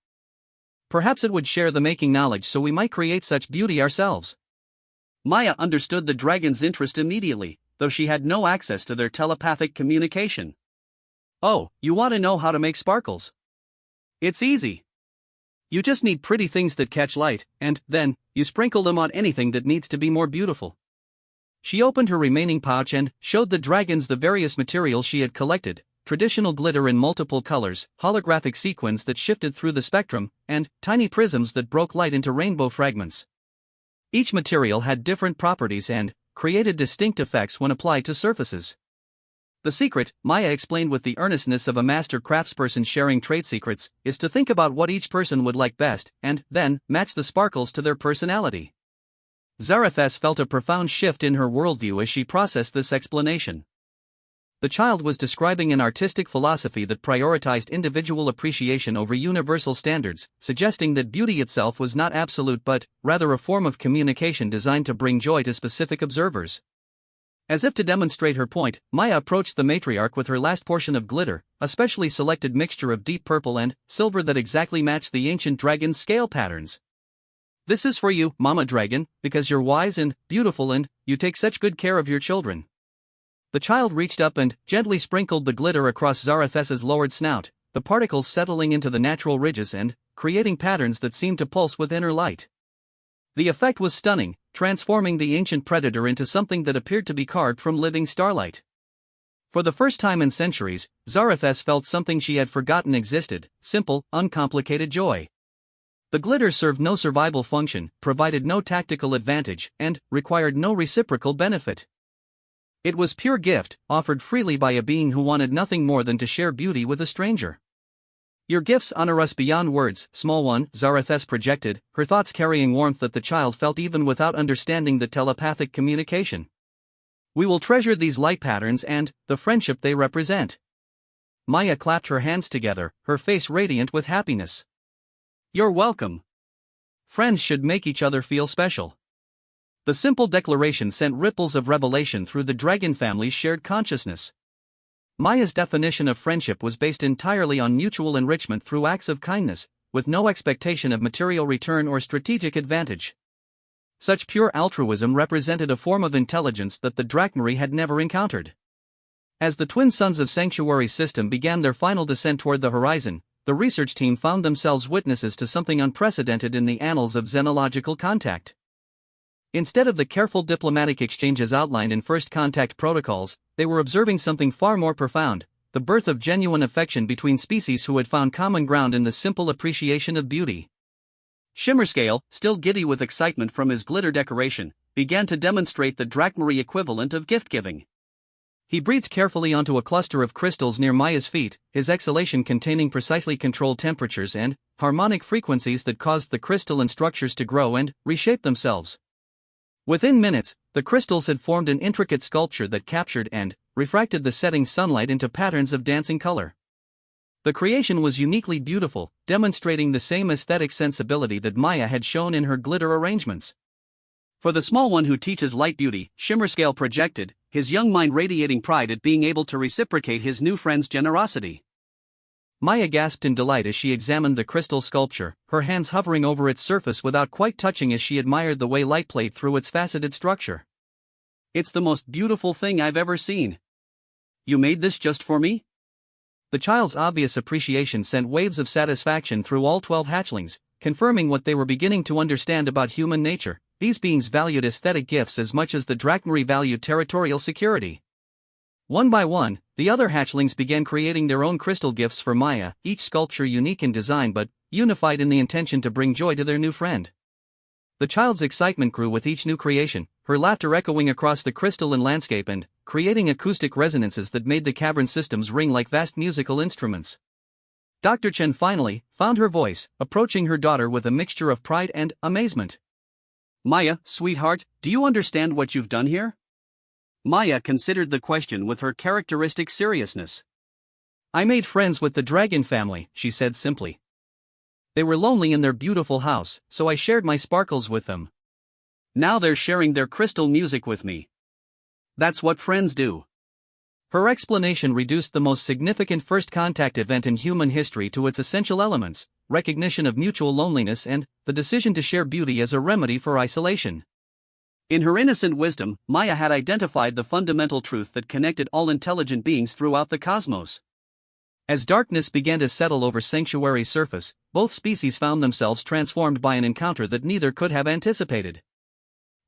Perhaps it would share the making knowledge so we might create such beauty ourselves. Maya understood the dragon's interest immediately, though she had no access to their telepathic communication. Oh, you want to know how to make sparkles? It's easy. You just need pretty things that catch light, and then, you sprinkle them on anything that needs to be more beautiful. She opened her remaining pouch and showed the dragons the various materials she had collected, traditional glitter in multiple colors, holographic sequins that shifted through the spectrum, and tiny prisms that broke light into rainbow fragments. Each material had different properties and created distinct effects when applied to surfaces. The secret, Maya explained with the earnestness of a master craftsperson sharing trade secrets, is to think about what each person would like best, and then match the sparkles to their personality. Zarathes felt a profound shift in her worldview as she processed this explanation. The child was describing an artistic philosophy that prioritized individual appreciation over universal standards, suggesting that beauty itself was not absolute but, rather, a form of communication designed to bring joy to specific observers. As if to demonstrate her point, Maya approached the matriarch with her last portion of glitter, a specially selected mixture of deep purple and silver that exactly matched the ancient dragon's scale patterns. This is for you, Mama Dragon, because you're wise and beautiful and you take such good care of your children. The child reached up and gently sprinkled the glitter across Zarathes's lowered snout, the particles settling into the natural ridges and creating patterns that seemed to pulse with inner light. The effect was stunning, transforming the ancient predator into something that appeared to be carved from living starlight. For the first time in centuries, Zarathes felt something she had forgotten existed: simple, uncomplicated joy. The glitter served no survival function, provided no tactical advantage, and required no reciprocal benefit. It was pure gift, offered freely by a being who wanted nothing more than to share beauty with a stranger. Your gifts honor us beyond words, small one, Zarathes projected, her thoughts carrying warmth that the child felt even without understanding the telepathic communication. We will treasure these light patterns and the friendship they represent. Maya clapped her hands together, her face radiant with happiness. You're welcome. Friends should make each other feel special. The simple declaration sent ripples of revelation through the dragon family's shared consciousness. Maya's definition of friendship was based entirely on mutual enrichment through acts of kindness, with no expectation of material return or strategic advantage. Such pure altruism represented a form of intelligence that the Drachmarie had never encountered. As the twin sons of Sanctuary's system began their final descent toward the horizon, the research team found themselves witnesses to something unprecedented in the annals of xenological contact. Instead of the careful diplomatic exchanges outlined in first contact protocols, they were observing something far more profound: the birth of genuine affection between species who had found common ground in the simple appreciation of beauty. Shimmerscale, still giddy with excitement from his glitter decoration, began to demonstrate the Drachmarie equivalent of gift-giving. He breathed carefully onto a cluster of crystals near Maya's feet, his exhalation containing precisely controlled temperatures and harmonic frequencies that caused the crystalline structures to grow and reshape themselves. Within minutes, the crystals had formed an intricate sculpture that captured and refracted the setting sunlight into patterns of dancing color. The creation was uniquely beautiful, demonstrating the same aesthetic sensibility that Maya had shown in her glitter arrangements. For the small one who teaches light beauty, Shimmer Scale projected, his young mind radiating pride at being able to reciprocate his new friend's generosity. Maya gasped in delight as she examined the crystal sculpture, her hands hovering over its surface without quite touching as she admired the way light played through its faceted structure. "It's the most beautiful thing I've ever seen. You made this just for me?" The child's obvious appreciation sent waves of satisfaction through all 12 hatchlings, confirming what they were beginning to understand about human nature. These beings valued aesthetic gifts as much as the Drachmarie valued territorial security. One by one, the other hatchlings began creating their own crystal gifts for Maya, each sculpture unique in design but unified in the intention to bring joy to their new friend. The child's excitement grew with each new creation, her laughter echoing across the crystalline landscape and creating acoustic resonances that made the cavern systems ring like vast musical instruments. Dr. Chen finally found her voice, approaching her daughter with a mixture of pride and amazement. "Maya, sweetheart, do you understand what you've done here?" Maya considered the question with her characteristic seriousness. "I made friends with the dragon family," she said simply. "They were lonely in their beautiful house, so I shared my sparkles with them. Now they're sharing their crystal music with me. That's what friends do." Her explanation reduced the most significant first contact event in human history to its essential elements: recognition of mutual loneliness and the decision to share beauty as a remedy for isolation. In her innocent wisdom, Maya had identified the fundamental truth that connected all intelligent beings throughout the cosmos. As darkness began to settle over Sanctuary's surface, both species found themselves transformed by an encounter that neither could have anticipated.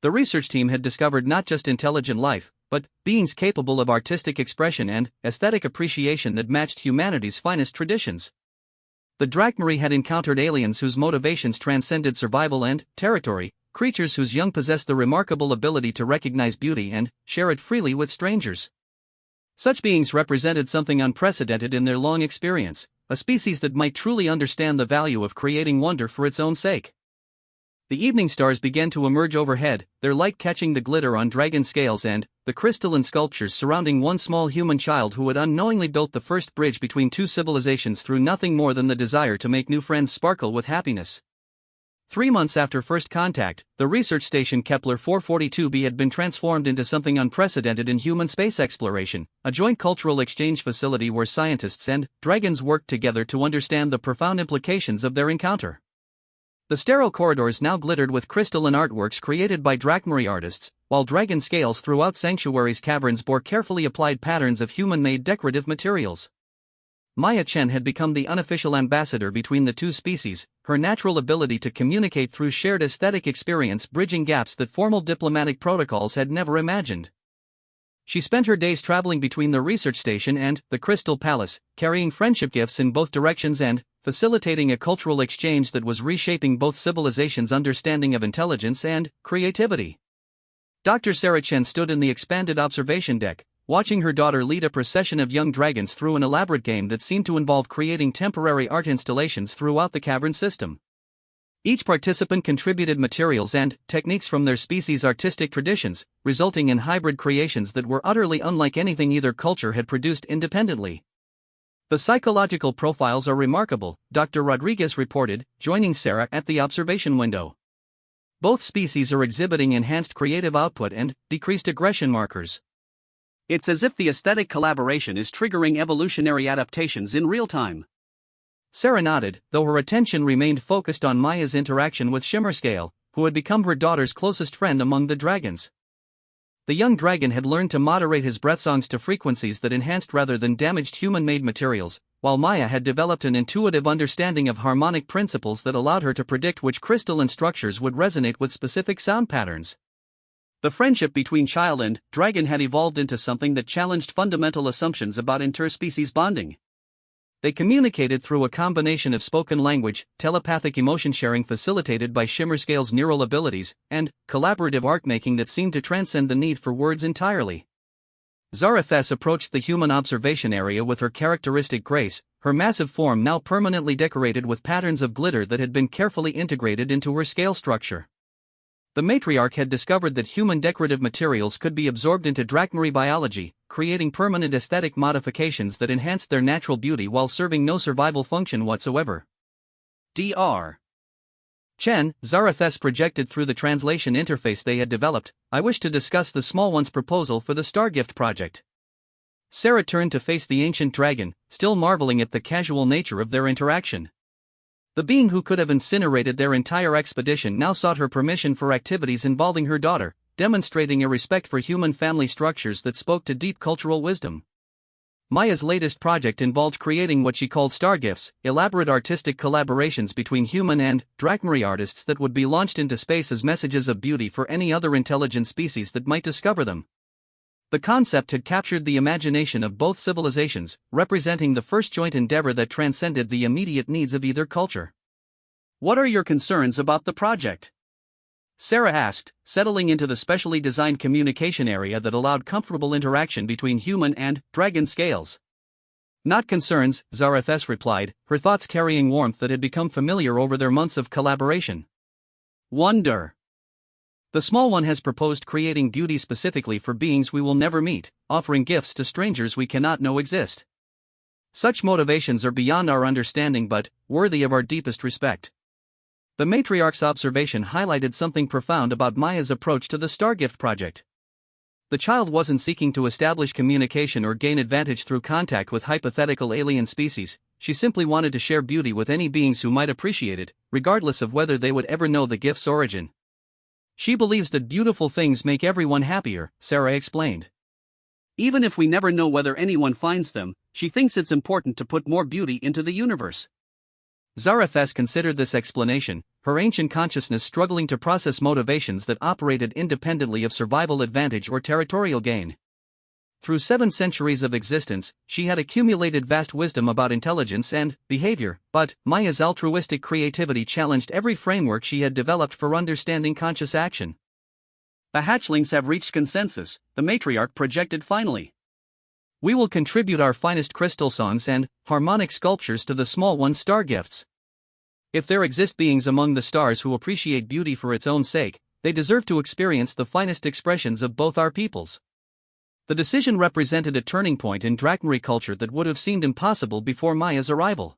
The research team had discovered not just intelligent life, but beings capable of artistic expression and aesthetic appreciation that matched humanity's finest traditions. The Drachmarie had encountered aliens whose motivations transcended survival and territory, creatures whose young possessed the remarkable ability to recognize beauty and share it freely with strangers. Such beings represented something unprecedented in their long experience, a species that might truly understand the value of creating wonder for its own sake. The evening stars began to emerge overhead, their light catching the glitter on dragon scales and the crystalline sculptures surrounding one small human child who had unknowingly built the first bridge between two civilizations through nothing more than the desire to make new friends sparkle with happiness. 3 months after first contact, the research station Kepler 442b had been transformed into something unprecedented in human space exploration, a joint cultural exchange facility where scientists and dragons worked together to understand the profound implications of their encounter. The sterile corridors now glittered with crystalline artworks created by Drachmarie artists, while dragon scales throughout Sanctuary's caverns bore carefully applied patterns of human-made decorative materials. Maya Chen had become the unofficial ambassador between the two species, her natural ability to communicate through shared aesthetic experience bridging gaps that formal diplomatic protocols had never imagined. She spent her days traveling between the research station and the Crystal Palace, carrying friendship gifts in both directions and facilitating a cultural exchange that was reshaping both civilizations' understanding of intelligence and creativity. Dr. Sarah Chen stood in the expanded observation deck, watching her daughter lead a procession of young dragons through an elaborate game that seemed to involve creating temporary art installations throughout the cavern system. Each participant contributed materials and techniques from their species' artistic traditions, resulting in hybrid creations that were utterly unlike anything either culture had produced independently. "The psychological profiles are remarkable," Dr. Rodriguez reported, joining Sarah at the observation window. "Both species are exhibiting enhanced creative output and decreased aggression markers. It's as if the aesthetic collaboration is triggering evolutionary adaptations in real time." Sarah nodded, though her attention remained focused on Maya's interaction with Shimmerscale, who had become her daughter's closest friend among the dragons. The young dragon had learned to moderate his breath songs to frequencies that enhanced rather than damaged human-made materials, while Maya had developed an intuitive understanding of harmonic principles that allowed her to predict which crystalline structures would resonate with specific sound patterns. The friendship between child and dragon had evolved into something that challenged fundamental assumptions about interspecies bonding. They communicated through a combination of spoken language, telepathic emotion sharing facilitated by Shimmerscale's neural abilities, and collaborative art-making that seemed to transcend the need for words entirely. Zarathes approached the human observation area with her characteristic grace, her massive form now permanently decorated with patterns of glitter that had been carefully integrated into her scale structure. The matriarch had discovered that human decorative materials could be absorbed into Drachmarie biology, creating permanent aesthetic modifications that enhanced their natural beauty while serving no survival function whatsoever. Dr. Chen, Zarathes projected through the translation interface they had developed, I wish to discuss the small one's proposal for the Stargift project. Sarah turned to face the ancient dragon, still marveling at the casual nature of their interaction. The being who could have incinerated their entire expedition now sought her permission for activities involving her daughter, demonstrating a respect for human family structures that spoke to deep cultural wisdom. Maya's latest project involved creating what she called Stargifts, elaborate artistic collaborations between human and Drachmarie artists that would be launched into space as messages of beauty for any other intelligent species that might discover them. The concept had captured the imagination of both civilizations, representing the first joint endeavor that transcended the immediate needs of either culture. What are your concerns about the project? Sarah asked, settling into the specially designed communication area that allowed comfortable interaction between human and dragon scales. Not concerns, Zarathes replied, her thoughts carrying warmth that had become familiar over their months of collaboration. Wonder. The small one has proposed creating beauty specifically for beings we will never meet, offering gifts to strangers we cannot know exist. Such motivations are beyond our understanding but worthy of our deepest respect. The matriarch's observation highlighted something profound about Maya's approach to the Stargift project. The child wasn't seeking to establish communication or gain advantage through contact with hypothetical alien species, she simply wanted to share beauty with any beings who might appreciate it, regardless of whether they would ever know the gift's origin. She believes that beautiful things make everyone happier, Sarah explained. Even if we never know whether anyone finds them, she thinks it's important to put more beauty into the universe. Zarathes considered this explanation, her ancient consciousness struggling to process motivations that operated independently of survival advantage or territorial gain. Through 7 centuries of existence, she had accumulated vast wisdom about intelligence and behavior, but Maya's altruistic creativity challenged every framework she had developed for understanding conscious action. The hatchlings have reached consensus, the matriarch projected finally. We will contribute our finest crystal songs and harmonic sculptures to the small one's Stargifts. If there exist beings among the stars who appreciate beauty for its own sake, they deserve to experience the finest expressions of both our peoples. The decision represented a turning point in Drachmarie culture that would have seemed impossible before Maya's arrival.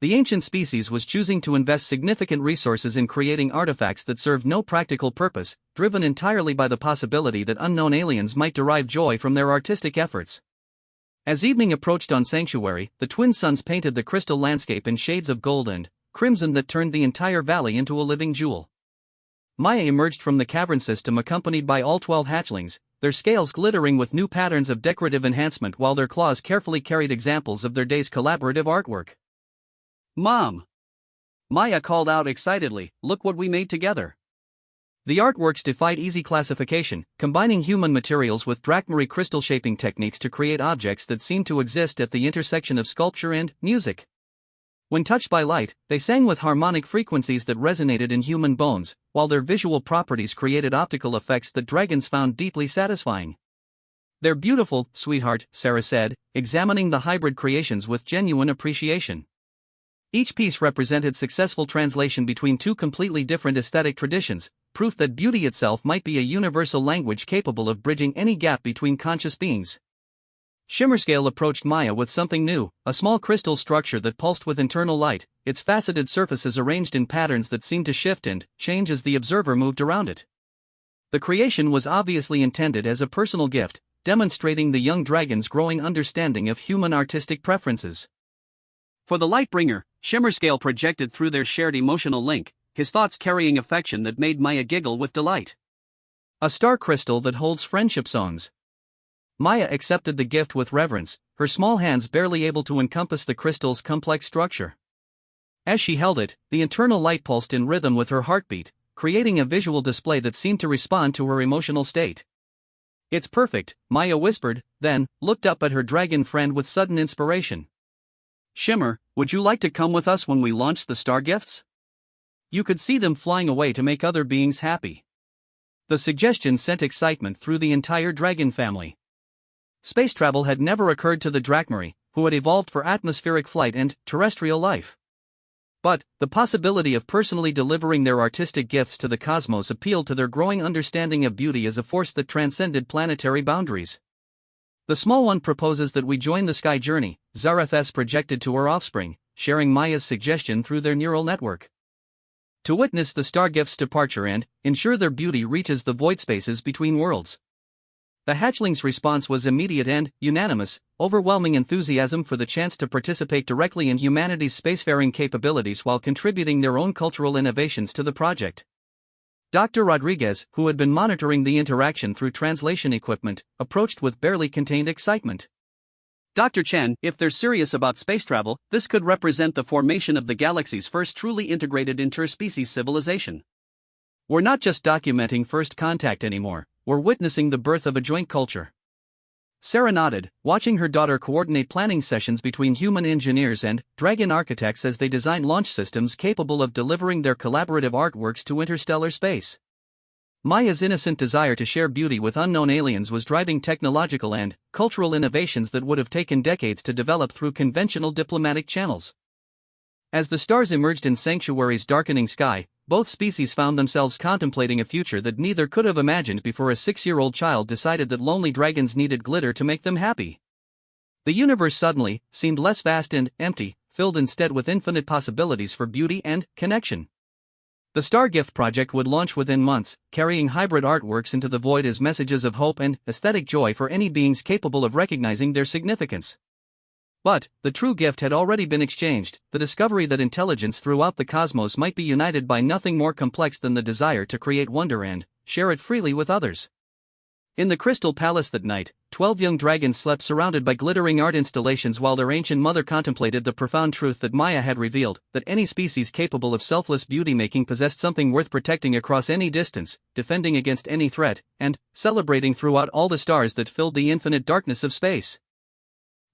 The ancient species was choosing to invest significant resources in creating artifacts that served no practical purpose, driven entirely by the possibility that unknown aliens might derive joy from their artistic efforts. As evening approached on Sanctuary, the twin suns painted the crystal landscape in shades of gold and crimson that turned the entire valley into a living jewel. Maya emerged from the cavern system accompanied by all 12 hatchlings, their scales glittering with new patterns of decorative enhancement while their claws carefully carried examples of their day's collaborative artwork. Mom! Maya called out excitedly, look what we made together. The artworks defied easy classification, combining human materials with Drachmarie crystal shaping techniques to create objects that seemed to exist at the intersection of sculpture and music. When touched by light, they sang with harmonic frequencies that resonated in human bones, while their visual properties created optical effects that dragons found deeply satisfying. They're beautiful, sweetheart, Sarah said, examining the hybrid creations with genuine appreciation. Each piece represented successful translation between 2 completely different aesthetic traditions, proof that beauty itself might be a universal language capable of bridging any gap between conscious beings. Shimmerscale approached Maya with something new, a small crystal structure that pulsed with internal light, its faceted surfaces arranged in patterns that seemed to shift and change as the observer moved around it. The creation was obviously intended as a personal gift, demonstrating the young dragon's growing understanding of human artistic preferences. For the Lightbringer, Shimmerscale projected through their shared emotional link, his thoughts carrying affection that made Maya giggle with delight. A star crystal that holds friendship songs. Maya accepted the gift with reverence, her small hands barely able to encompass the crystal's complex structure. As she held it, the internal light pulsed in rhythm with her heartbeat, creating a visual display that seemed to respond to her emotional state. It's perfect, Maya whispered, then looked up at her dragon friend with sudden inspiration. Shimmer, would you like to come with us when we launch the Stargifts? You could see them flying away to make other beings happy. The suggestion sent excitement through the entire dragon family. Space travel had never occurred to the Drachmarie, who had evolved for atmospheric flight and terrestrial life. But the possibility of personally delivering their artistic gifts to the cosmos appealed to their growing understanding of beauty as a force that transcended planetary boundaries. The small one proposes that we join the sky journey, Zarathes projected to her offspring, sharing Maya's suggestion through their neural network. to witness the Stargift's departure and ensure their beauty reaches the void spaces between worlds. The hatchlings' response was immediate and unanimous, overwhelming enthusiasm for the chance to participate directly in humanity's spacefaring capabilities while contributing their own cultural innovations to the project. Dr. Rodriguez, who had been monitoring the interaction through translation equipment, approached with barely contained excitement. Dr. Chen, if they're serious about space travel, this could represent the formation of the galaxy's first truly integrated interspecies civilization. We're not just documenting first contact anymore, we're witnessing the birth of a joint culture. Sarah nodded, watching her daughter coordinate planning sessions between human engineers and dragon architects as they design launch systems capable of delivering their collaborative artworks to interstellar space. Maya's innocent desire to share beauty with unknown aliens was driving technological and cultural innovations that would have taken decades to develop through conventional diplomatic channels. As the stars emerged in Sanctuary's darkening sky, both species found themselves contemplating a future that neither could have imagined before a 6-year-old child decided that lonely dragons needed glitter to make them happy. The universe suddenly seemed less vast and empty, filled instead with infinite possibilities for beauty and connection. The Stargift project would launch within months, carrying hybrid artworks into the void as messages of hope and aesthetic joy for any beings capable of recognizing their significance. But the true gift had already been exchanged, the discovery that intelligence throughout the cosmos might be united by nothing more complex than the desire to create wonder and share it freely with others. In the Crystal Palace that night, 12 young dragons slept surrounded by glittering art installations while their ancient mother contemplated the profound truth that Maya had revealed, that any species capable of selfless beauty-making possessed something worth protecting across any distance, defending against any threat, and celebrating throughout all the stars that filled the infinite darkness of space.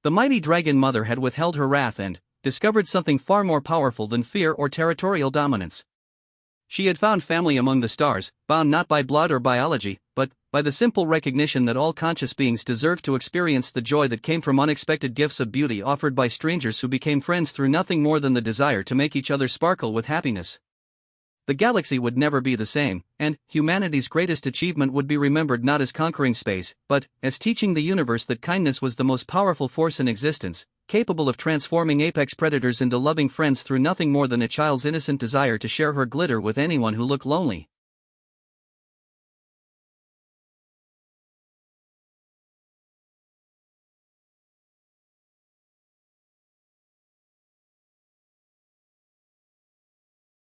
The mighty dragon mother had withheld her wrath and discovered something far more powerful than fear or territorial dominance. She had found family among the stars, bound not by blood or biology, but by the simple recognition that all conscious beings deserved to experience the joy that came from unexpected gifts of beauty offered by strangers who became friends through nothing more than the desire to make each other sparkle with happiness. The galaxy would never be the same, and humanity's greatest achievement would be remembered not as conquering space, but as teaching the universe that kindness was the most powerful force in existence, capable of transforming apex predators into loving friends through nothing more than a child's innocent desire to share her glitter with anyone who looked lonely.